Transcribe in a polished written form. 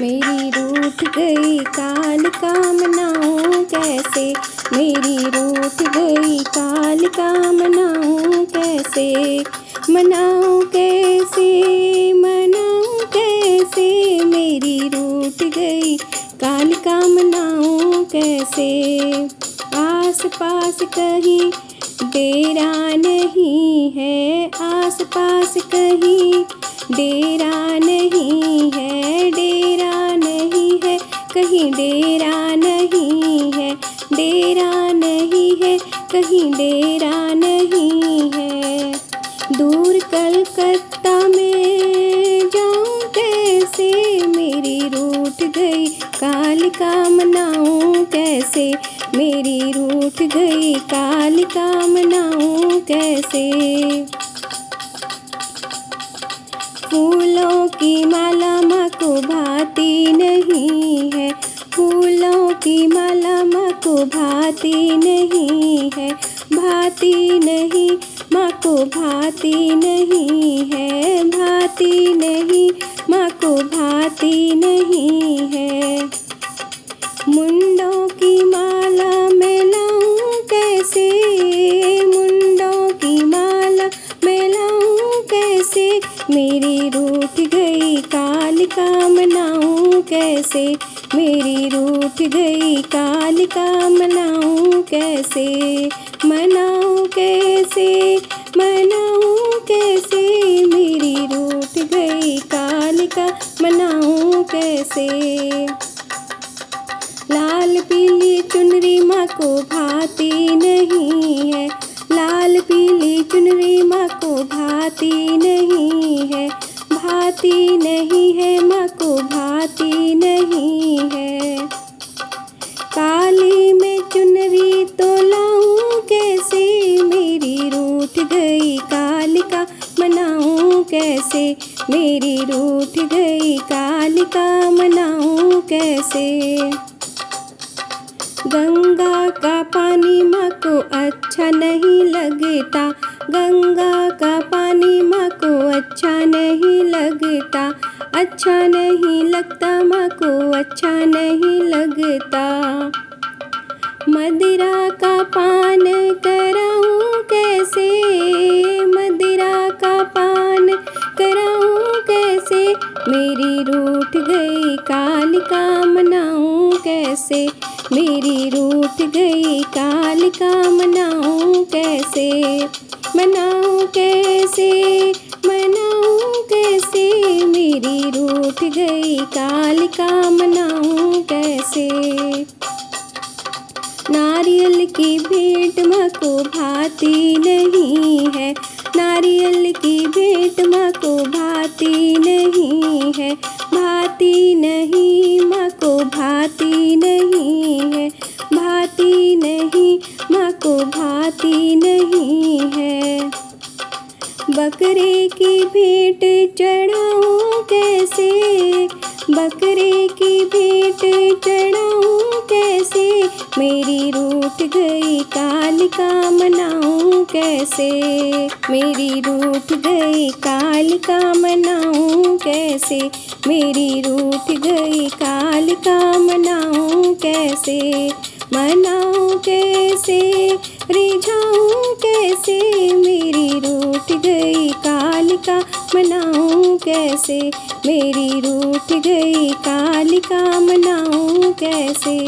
मेरी रूठ गई कालिका मनाऊं कैसे, मेरी रूठ गई कालिका मनाऊं कैसे, मनाऊं कैसे, मनाऊं कैसे, मेरी रूठ गई कालिका मनाऊं कैसे। आस पास कहीं डेरा नहीं है, आस पास कहीं डेरा नहीं है, डेरा नहीं है, कहीं डेरा नहीं है, डेरा नहीं है, कहीं डेरा नहीं है। दूर कलकत्ता में जाऊं कैसे, मेरी रूठ गई कालिका मनाऊं कैसे, मेरी रूठ गई कालिका मनाऊं कैसे। फूलों की माला माँ को भाती नहीं है, फूलों की माला माँ को भाती नहीं है, भाती नहीं, माँ को भाती नहीं है, भाती नहीं, माँ को भाती नहीं है। मुंडों की माला मैं लाऊं कैसे, मुंडों की माला मैं लाऊं कैसे, मेरी रूठ गई कालिका मनाऊं कैसे, मेरी रूठ गई कालिका मनाऊं कैसे, मनाऊं कैसे, मनाऊं कैसे, मेरी रूठ गई कालिका मनाऊं कैसे। लाल पीली चुनरी माँ को भाती नहीं है, लाल पीली चुनरी माँ को भाती नहीं है, भाती नहीं है, माँ को भाती नहीं है। काली में चुनरी तो लाऊं कैसे, मेरी रूठ गई कालिका मनाऊं कैसे, मेरी रूठ गई कालिका मनाऊं कैसे। गंगा का पानी माँ को अच्छा नहीं लगता, गंगा का पानी माँ को अच्छा नहीं लगता, अच्छा नहीं लगता, माँ को अच्छा नहीं लगता। मदिरा का पान कराऊं कैसे, मदिरा का पान कराऊं कैसे, मेरी रूठ गई कालिका मनाऊं कैसे, मेरी रूठ गई कालिका मनाऊं कैसे, मनाऊं कैसे, मनाऊं कैसे, मेरी रूठ गई कालिका मनाऊं कैसे। नारियल की भेंट माँ को भाती नहीं है, नारियल की भेंट माँ को भाती नहीं है, भाती नहीं, माँ को भाती नहीं है, भाती नहीं, माँ को भाती नहीं है। बकरे की भेंट चढ़ाऊं कैसे, बकरे की भेंट चढ़ाऊं कैसे, मेरी रूठ गई कालिका मनाऊं कैसे, मेरी रूठ गई कालिका मनाऊं कैसे, मेरी रूठ गई कालिका मनाऊं कैसे, मनाऊं कैसे, रिझाऊं कैसे, मेरी रूठ गई कालिका मनाऊं कैसे, मेरी रूठ गई कालिका मनाऊं कैसे।